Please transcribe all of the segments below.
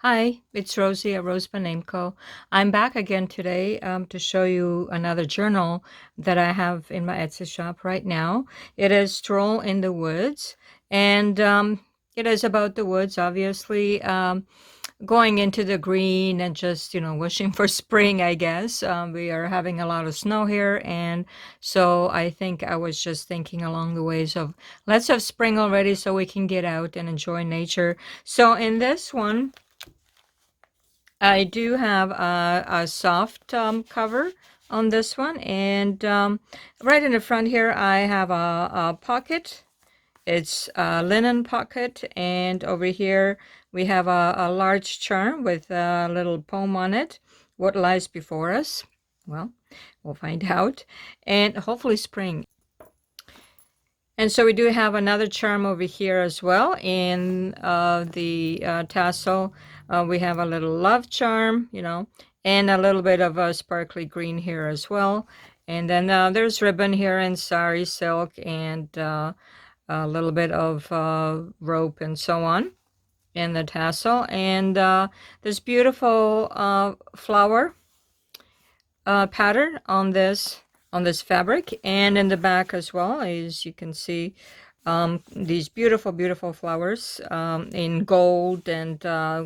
Hi, it's Rosie at RoseByNameCo. I'm back again today to show you another journal that I have in my Etsy shop right now. It is Stroll in the Woods, and it is about the woods, obviously, going into the green and just, wishing for spring, I guess. We are having a lot of snow here, and so I think I was just thinking along the ways of let's have spring already so we can get out and enjoy nature. So in this one, I do have a soft cover on this one, and right in the front here I have a pocket. It's a linen pocket, and over here we have a large charm with a little poem on it. What lies before us? Well, we'll find out, and hopefully spring. And so we do have another charm over here as well. In the tassel, we have a little love charm, and a little bit of a sparkly green here as well. And then there's ribbon here in sari silk and a little bit of rope and so on in the tassel. And this beautiful flower pattern on this fabric, and in the back as well, as you can see, these beautiful flowers in gold and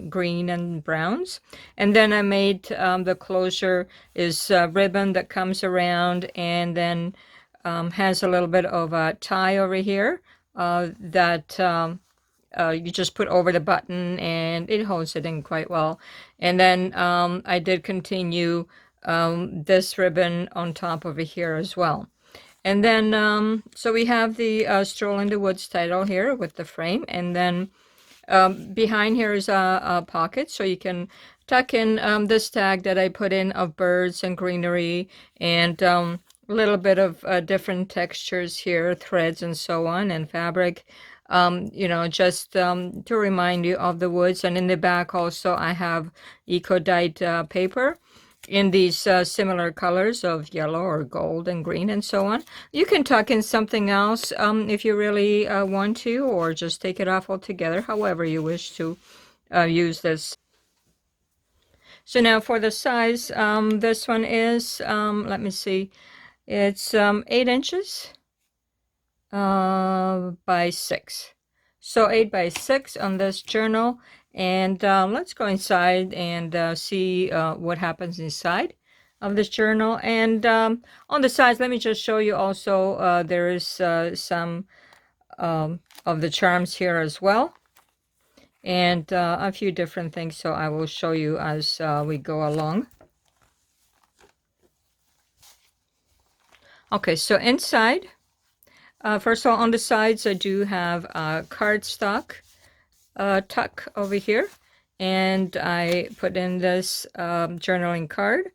green and browns. And then I made the closure is ribbon that comes around and then has a little bit of a tie over here that you just put over the button, and it holds it in quite well. And then I did continue this ribbon on top over here as well. And then, so we have the Stroll in the Woods title here with the frame. And then behind here is a pocket, so you can tuck in this tag that I put in of birds and greenery and a little bit of different textures here, threads and so on, and fabric. Just to remind you of the woods. And in the back also I have eco-dyed paper in these similar colors of yellow or gold and green and so on. You can tuck in something else if you really want to, or just take it off altogether, however you wish to use this. So now for the size, this one is, let me see, it's 8 inches by 6. So 8 by 6 on this journal. And let's go inside and see what happens inside of this journal. And on the sides, let me just show you also, there is some of the charms here as well. And a few different things, so I will show you as we go along. Okay, so inside, first of all, on the sides, I do have a cardstock tuck over here, and I put in this journaling card,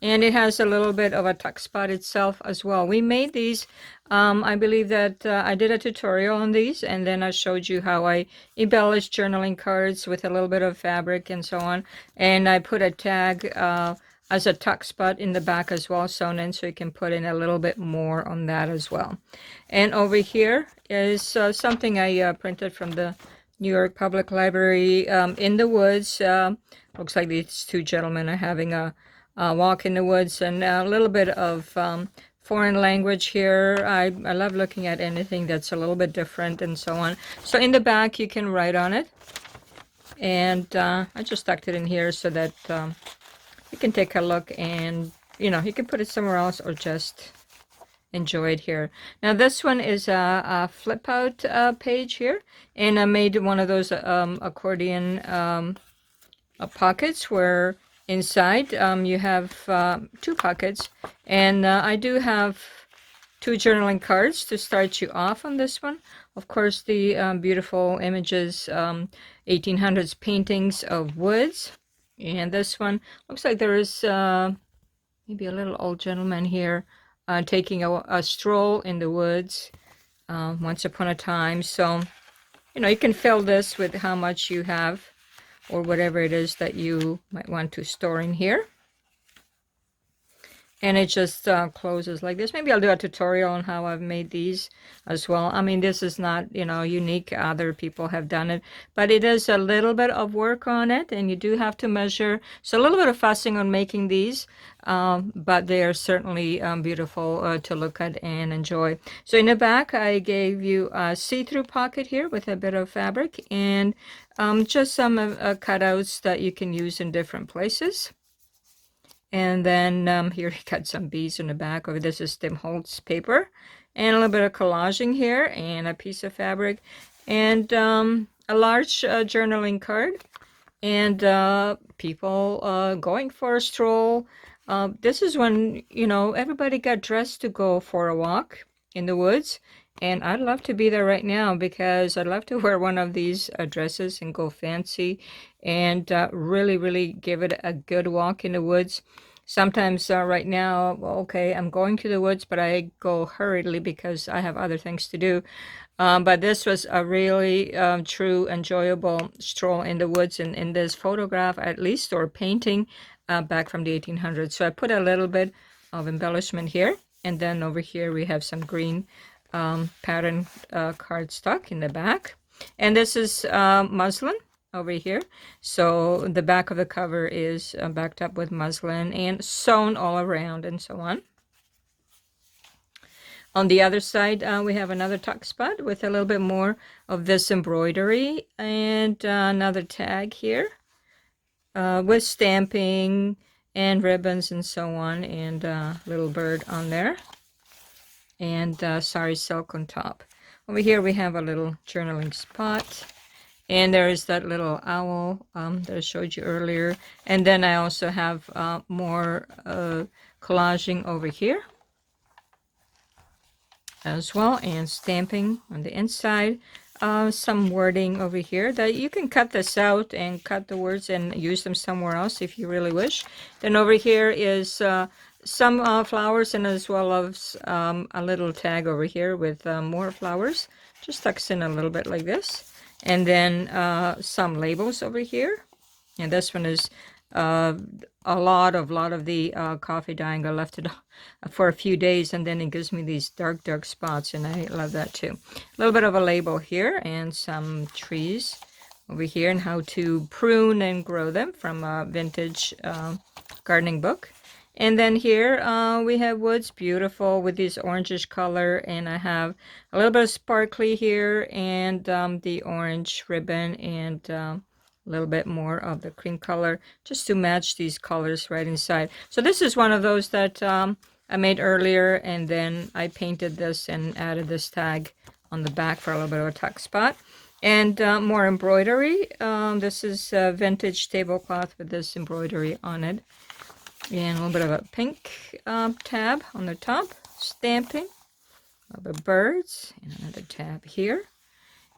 and it has a little bit of a tuck spot itself as well. We made these, I believe that I did a tutorial on these, and then I showed you how I embellished journaling cards with a little bit of fabric and so on, and I put a tag as a tuck spot in the back as well, sewn in, so you can put in a little bit more on that as well. And over here is something I printed from the New York Public Library, in the woods. Looks like these two gentlemen are having a walk in the woods, and a little bit of foreign language here. I love looking at anything that's a little bit different and so on. So in the back you can write on it, and I just tucked it in here so that you can take a look, and you can put it somewhere else or just enjoy it here. Now this one is a flip out page here, and I made one of those accordion pockets where inside you have 2 pockets, and I do have 2 journaling cards to start you off on this one. Of course, the beautiful images, 1800s paintings of woods. And this one looks like there is maybe a little old gentleman here taking a stroll in the woods once upon a time. So, you can fill this with how much you have or whatever it is that you might want to store in here. and it just closes like this. Maybe I'll do a tutorial on how I've made these as well. I mean, this is not, you know, unique. Other people have done it, but it is a little bit of work on it, and you do have to measure. So a little bit of fussing on making these, but they are certainly beautiful to look at and enjoy. So in the back, I gave you a see-through pocket here with a bit of fabric, and just some cutouts that you can use in different places. And then here you got some beads in the back. Over this is Tim Holtz paper, and a little bit of collaging here, and a piece of fabric, and a large journaling card, and people going for a stroll. This is when, you know, everybody got dressed to go for a walk in the woods. And I'd love to be there right now because I'd love to wear one of these dresses and go fancy and really, really give it a good walk in the woods. Sometimes right now, well, okay, I'm going to the woods, but I go hurriedly because I have other things to do. But this was a really true, enjoyable stroll in the woods, and in this photograph, at least, or painting back from the 1800s. So I put a little bit of embellishment here, and then over here we have some green pattern cardstock in the back, and this is muslin over here. So the back of the cover is backed up with muslin and sewn all around and so on. On the other side, we have another tuck spot with a little bit more of this embroidery, and another tag here with stamping and ribbons and so on, and a little bird on there, and sari silk on top. Over here we have a little journaling spot, and there is that little owl that I showed you earlier. And then I also have more collaging over here as well, and stamping on the inside. Some wording over here that you can cut this out and cut the words and use them somewhere else if you really wish. Then over here is some flowers, and as well as a little tag over here with more flowers. Just tucks in a little bit like this. And then some labels over here. And this one is a lot of the coffee dyeing. I left it for a few days, and then it gives me these dark spots, and I love that too. A little bit of a label here, and some trees over here, and how to prune and grow them from a vintage gardening book. And then here we have woods, beautiful with this orangish color, and I have a little bit of sparkly here, and the orange ribbon, and a little bit more of the cream color, just to match these colors right inside. So this is one of those that I made earlier, and then I painted this and added this tag on the back for a little bit of a tuck spot. And more embroidery. This is vintage tablecloth with this embroidery on it. And a little bit of a pink tab on the top, stamping of the birds, and another tab here,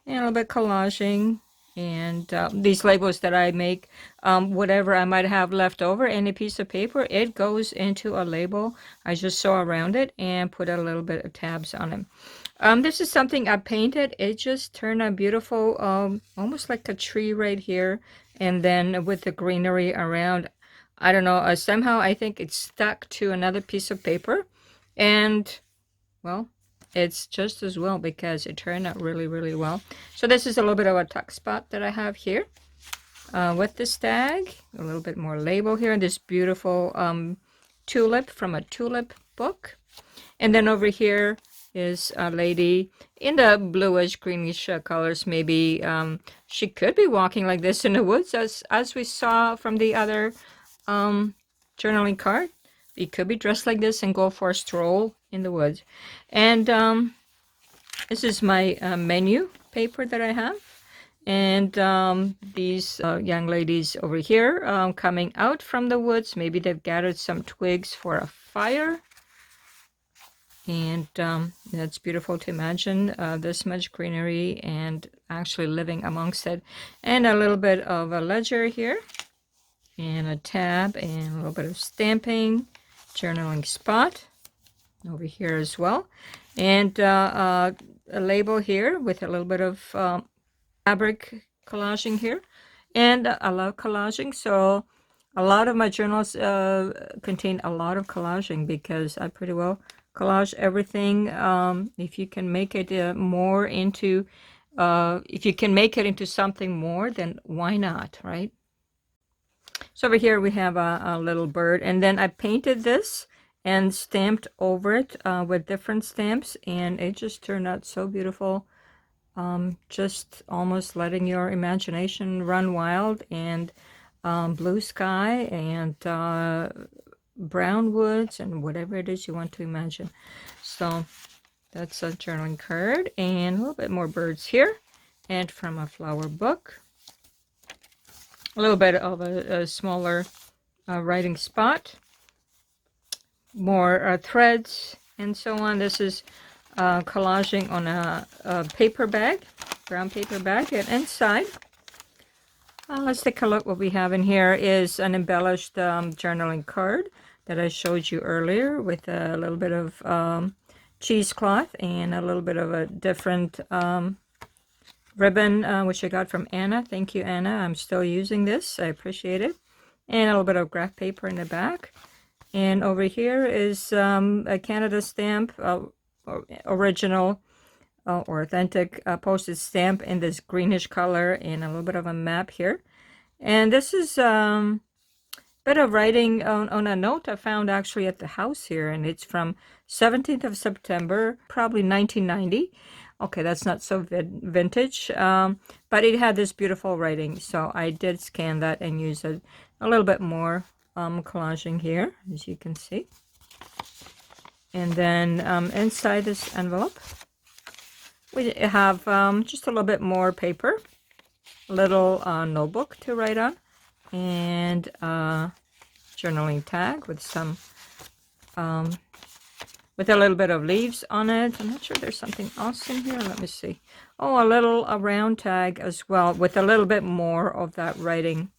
and a little bit collaging, and these labels that I make, whatever I might have left over, any piece of paper, it goes into a label. I just sew around it and put a little bit of tabs on it. This is something I painted. It just turned out beautiful, almost like a tree right here, and then with the greenery around. I don't know, somehow I think it's stuck to another piece of paper, and well, it's just as well because it turned out really, really well. So this is a little bit of a tuck spot that I have here with this tag, a little bit more label here, and this beautiful tulip from a tulip book. And then over here is a lady in the bluish greenish colors. Maybe she could be walking like this in the woods, as we saw from the other journaling card. You could be dressed like this and go for a stroll in the woods. And this is my menu paper that I have, and these young ladies over here coming out from the woods. Maybe they've gathered some twigs for a fire, and that's beautiful to imagine this much greenery and actually living amongst it. And a little bit of a ledger here, and a tab, and a little bit of stamping, journaling spot over here as well, and a label here with a little bit of fabric collaging here. And I love collaging, so A lot of my journals contain a lot of collaging because I pretty well collage everything. If you can make it more into, if you can make it into something more, then why not, right? So over here we have a little bird, and then I painted this and stamped over it with different stamps, and it just turned out so beautiful. Just almost letting your imagination run wild, and blue sky and brown woods and whatever it is you want to imagine. So that's a journaling card, and a little bit more birds here, and from a flower book, a little bit of a smaller writing spot, more threads and so on. This is collaging on a paper bag, brown paper bag, and inside, let's take a look. What we have in here is an embellished journaling card that I showed you earlier with a little bit of cheesecloth and a little bit of a different ribbon, which I got from Anna. Thank you, Anna. I'm still using this. I appreciate it. And a little bit of graph paper in the back. And over here is a Canada stamp, original or authentic postage stamp in this greenish color, and a little bit of a map here. And this is a bit of writing on a note I found actually at the house here, and it's from 17th of September, probably 1990. Okay, that's not so vintage, but it had this beautiful writing, so I did scan that and use a little bit more collaging here, as you can see. And then inside this envelope, we have just a little bit more paper, a little notebook to write on, and a journaling tag with some, with a little bit of leaves on it. I'm not sure there's something else in here. Let me see. Oh, a round tag as well with a little bit more of that writing.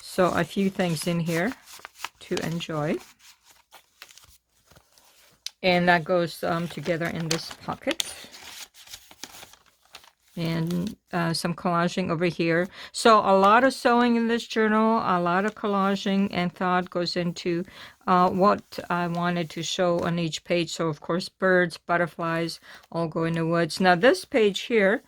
So a few things in here to enjoy. And that goes together in this pocket. And some collaging over here. So a lot of sewing in this journal, a lot of collaging and thought goes into what I wanted to show on each page. So of course, birds, butterflies, all go in the woods. Now this page here,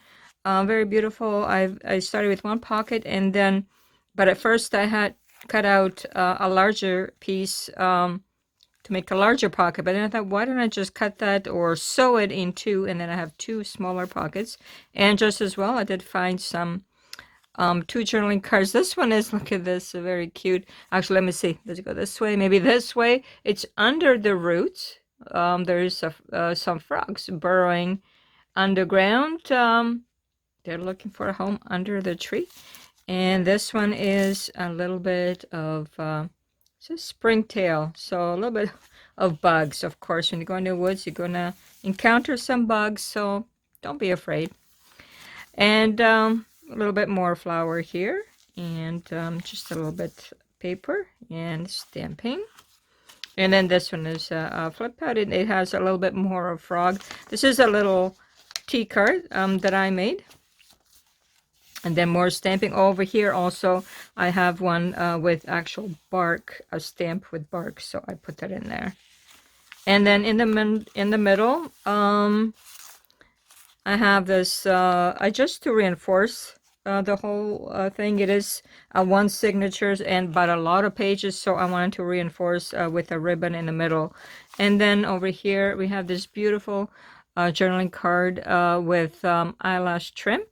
very beautiful. I started with one pocket, and then, but at first I had cut out a larger piece to make a larger pocket, but then I thought, why don't I just cut that or sew it in two, and then I have two smaller pockets. And just as well, I did find some two journaling cards. This one is, look at this, very cute. Actually, let me see. Does it go this way? Maybe this way. It's under the roots. There's some frogs burrowing underground. They're looking for a home under the tree. And this one is a little bit of it's a springtail, so a little bit of bugs. Of course, when you go in the woods, you're going to encounter some bugs, so don't be afraid. And a little bit more flour here, and just a little bit paper and stamping. And then this one is flip out, and it has a little bit more of frog. This is a little tea card that I made. And then more stamping over here. Also, I have one with actual bark, a stamp with bark, so I put that in there. And then in the middle, I have this. I just to reinforce the whole thing. It is one signatures but a lot of pages, so I wanted to reinforce with a ribbon in the middle. And then over here we have this beautiful journaling card with eyelash trim.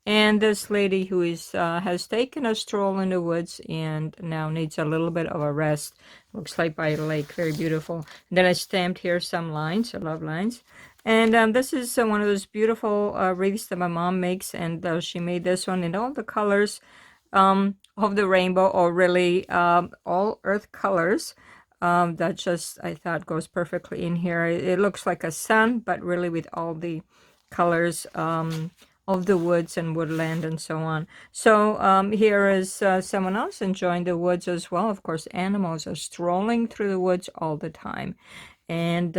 And this lady who is has taken a stroll in the woods and now needs a little bit of a rest. Looks like by a lake, very beautiful. And then I stamped here some lines, I love lines. And this is one of those beautiful wreaths that my mom makes, and she made this one in all the colors of the rainbow, or really all earth colors. That just, I thought, goes perfectly in here. It looks like a sun, but really with all the colors of the woods and woodland and so on. So here is someone else enjoying the woods as well. Of course, animals are strolling through the woods all the time. And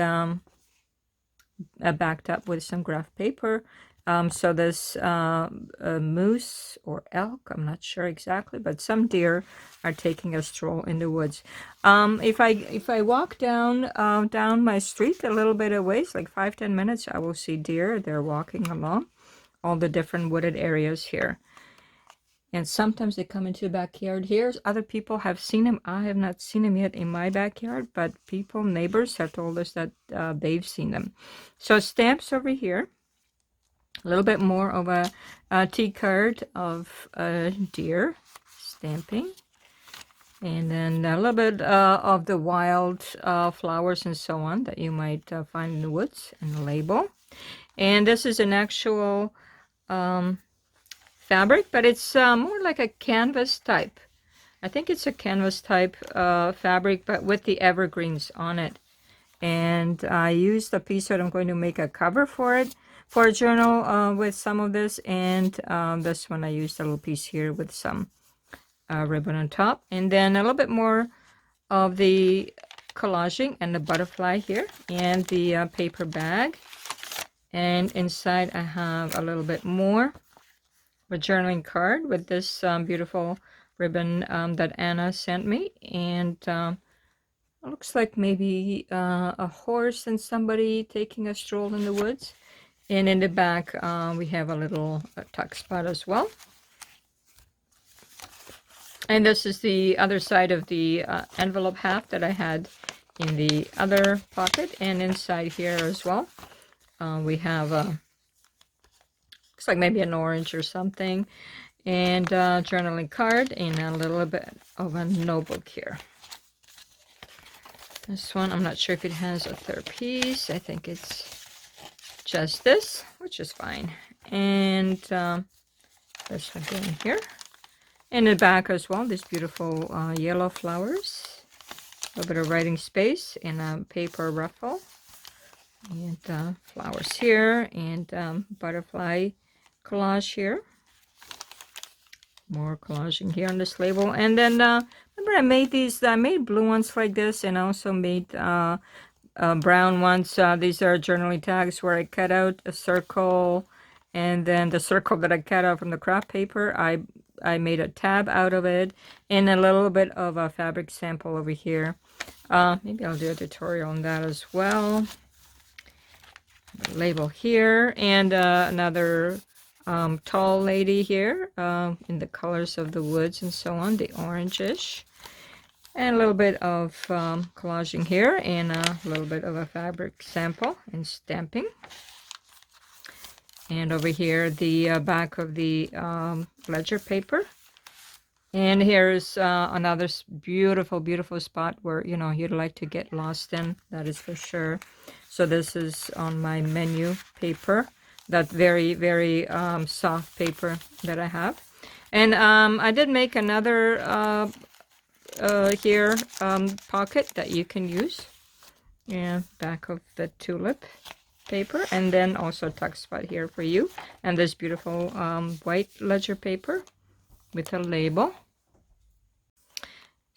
backed up with some graph paper So this moose or elk, I'm not sure exactly, but some deer are taking a stroll in the woods. If I walk down my street a little bit of ways, like 5-10 minutes, I will see deer. They're walking along all the different wooded areas here. And sometimes they come into the backyard here. Other people have seen them. I have not seen them yet in my backyard, but neighbors have told us that they've seen them. So stamps over here. A little bit more of a T card of a deer stamping. And then a little bit of the wild flowers and so on that you might find in the woods, and a label. And this is an actual fabric, but it's more like a canvas type. I think it's a canvas type fabric, but with the evergreens on it. And I used a piece that I'm going to make a cover for it, for a journal with some of this. And this one I used a little piece here with some ribbon on top. And then a little bit more of the collaging and the butterfly here, and the paper bag. And inside I have a little bit more a journaling card with this beautiful ribbon that Anna sent me, and it looks like maybe a horse and somebody taking a stroll in the woods. And in the back we have a little tuck spot as well. And this is the other side of the envelope half that I had in the other pocket, and inside here as well we have a looks like maybe an orange or something, and a journaling card, and a little bit of a notebook here. This one, I'm not sure if it has a third piece. I think it's just this, which is fine. And this one in here. In the back as well, this beautiful yellow flowers. A little bit of writing space and a paper ruffle. And flowers here, and butterfly collage here. More collaging here on this label. And then remember I made these, I made blue ones like this, and I also made brown ones. These are journaling tags where I cut out a circle, and then the circle that I cut out from the craft paper, I made a tab out of it, and a little bit of a fabric sample over here. Maybe I'll do a tutorial on that as well. Label here, and another tall lady here in the colors of the woods and so on, the orangish, and a little bit of collaging here, and a little bit of a fabric sample and stamping. And over here the back of the ledger paper. And here's another beautiful spot where you'd like to get lost in, that is for sure. So this is on my menu paper, that very soft paper that I have. And I did make another here pocket that you can use. Yeah, back of the tulip paper, and then also a tuck spot here for you. And this beautiful white ledger paper with a label.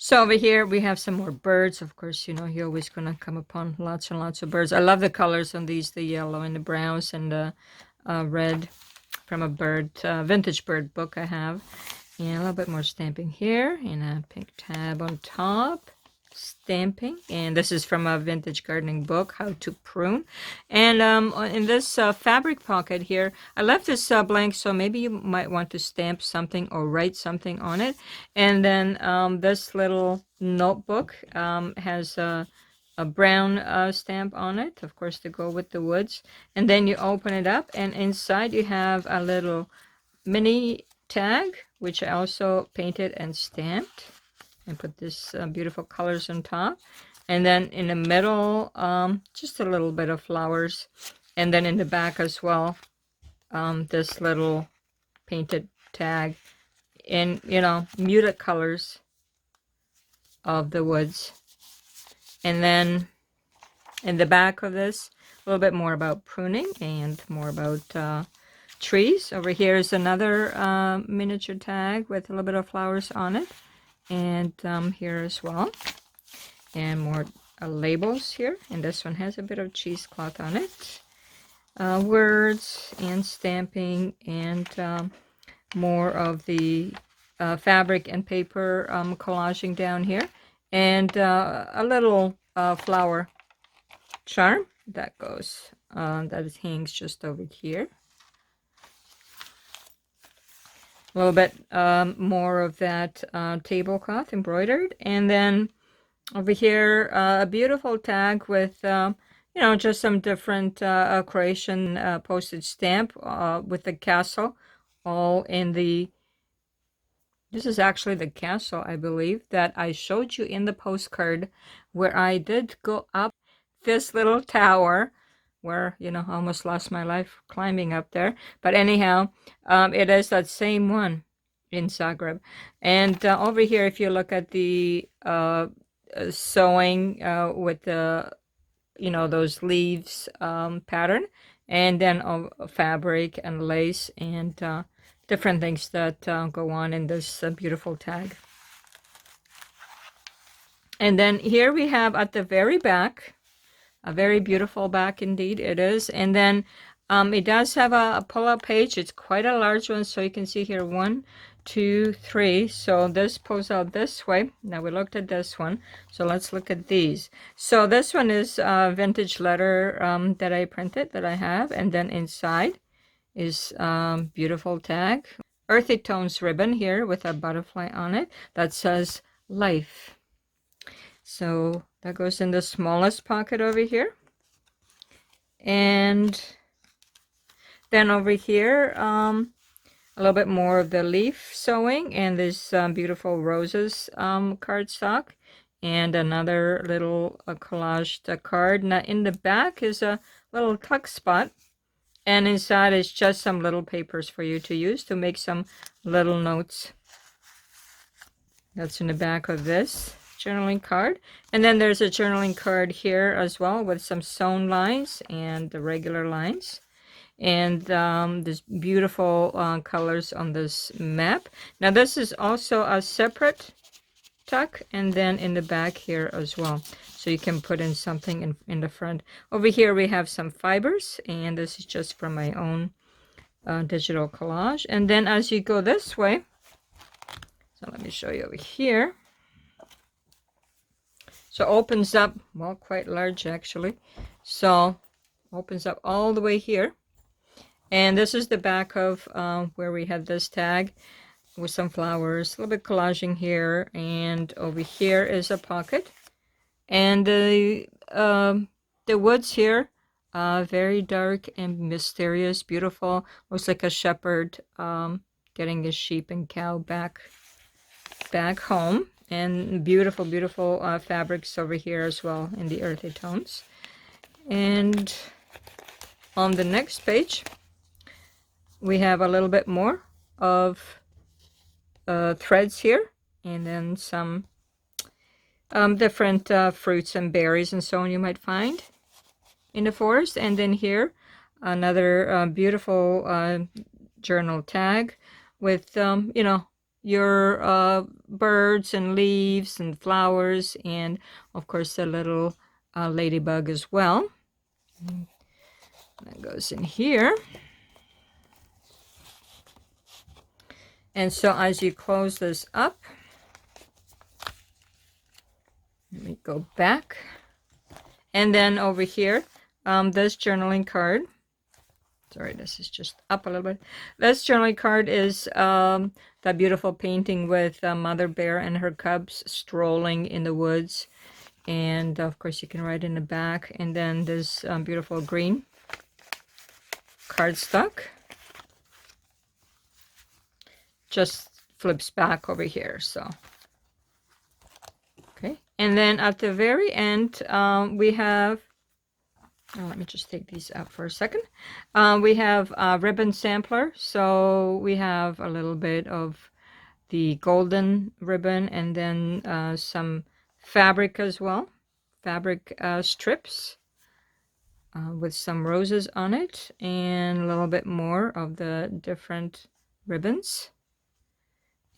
So over here we have some more birds. Of course, you're always gonna come upon lots and lots of birds. I love the colors on these, the yellow and the browns and the red from a bird, vintage bird book I have. And a little bit more stamping here, and a pink tab on top. Stamping, and this is from a vintage gardening book, How to Prune. And in this fabric pocket here, I left this blank, so maybe you might want to stamp something or write something on it. And then this little notebook has a brown stamp on it, of course, to go with the woods. And then you open it up, and inside you have a little mini tag, which I also painted and stamped. And put this beautiful colors on top, and then in the middle just a little bit of flowers, and then in the back as well this little painted tag in muted colors of the woods. And then in the back of this, a little bit more about pruning and more about trees. Over here is another miniature tag with a little bit of flowers on it. And here as well, and more labels here, and this one has a bit of cheesecloth on it. words and stamping, and more of the fabric and paper collaging down here, and a little flower charm that goes that hangs just over here. A little bit more of that tablecloth embroidered, and then over here a beautiful tag with you know, just some different Croatian postage stamp with the castle all in the. This is actually the castle, I believe, that I showed you in the postcard, where I did go up this little tower where, you know, I almost lost my life climbing up there. But anyhow, it is that same one in Zagreb. And over here, if you look at the sewing with the, you know, those leaves pattern, and then fabric and lace and different things that go on in this beautiful tag. And then here we have at the very back, a very beautiful back indeed it is. And then it does have a pull-out page. It's quite a large one, so you can see here 1, 2, 3. So this pulls out this way. Now we looked at this one, so let's look at these. So this one is vintage letter that I printed, that I have, and then inside is beautiful tag, earthy tones ribbon here with a butterfly on it that says life. So that goes in the smallest pocket over here. And then over here a little bit more of the leaf sewing, and this beautiful roses cardstock, and another little collaged card. Now in the back is a little tuck spot, and inside is just some little papers for you to use to make some little notes. That's in the back of this journaling card. And then there's a journaling card here as well with some sewn lines and the regular lines. And this beautiful colors on this map. Now this is also a separate tuck, and then in the back here as well, so you can put in something in the front. Over here we have some fibers, and this is just from my own digital collage. And then as you go this way, so let me show you over here. So opens up, well, quite large actually. So opens up all the way here, and this is the back of where we have this tag with some flowers, a little bit collaging here, and over here is a pocket. And the woods here, very dark and mysterious, beautiful. Looks like a shepherd getting his sheep and cow back home. And beautiful, beautiful fabrics over here as well in the earthy tones. And on the next page, we have a little bit more of threads here, and then some different fruits and berries and so on you might find in the forest. And then here another beautiful journal tag with you know, your birds and leaves and flowers, and of course the little ladybug as well. That goes in here. And so as you close this up, let me go back. And then over here, this journaling card. Sorry, this is just up a little bit. This journaling card is that beautiful painting with Mother Bear and her cubs strolling in the woods. And of course you can write in the back. And then this beautiful green cardstock just flips back over here. So okay, and then at the very end we have, oh, let me just take these out for a second. We have a ribbon sampler. So we have a little bit of the golden ribbon, and then some fabric as well, fabric strips with some roses on it, and a little bit more of the different ribbons,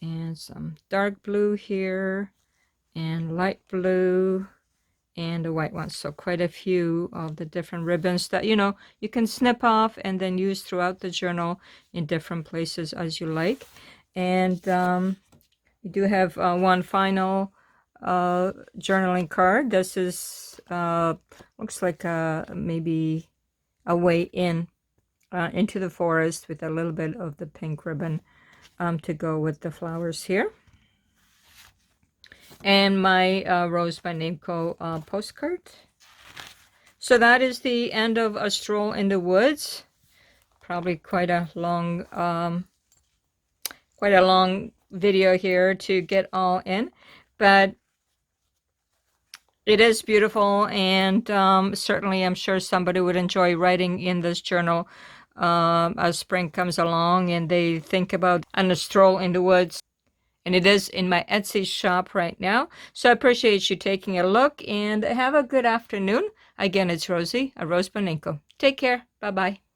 and some dark blue here and light blue and the white ones. So quite a few of the different ribbons that, you know, you can snip off and then use throughout the journal in different places as you like. And you do have one final journaling card. This is looks like maybe a way in into the forest with a little bit of the pink ribbon to go with the flowers here. And my Rose by Nameco postcard. So that is the end of A Stroll in the Woods. Probably quite a long video here to get all in, but it is beautiful, and certainly I'm sure somebody would enjoy writing in this journal as spring comes along and they think about a stroll in the woods. And it is in my Etsy shop right now. So I appreciate you taking a look, and have a good afternoon. Again, it's Rosie, a RoseByNameCo. Take care. Bye-bye.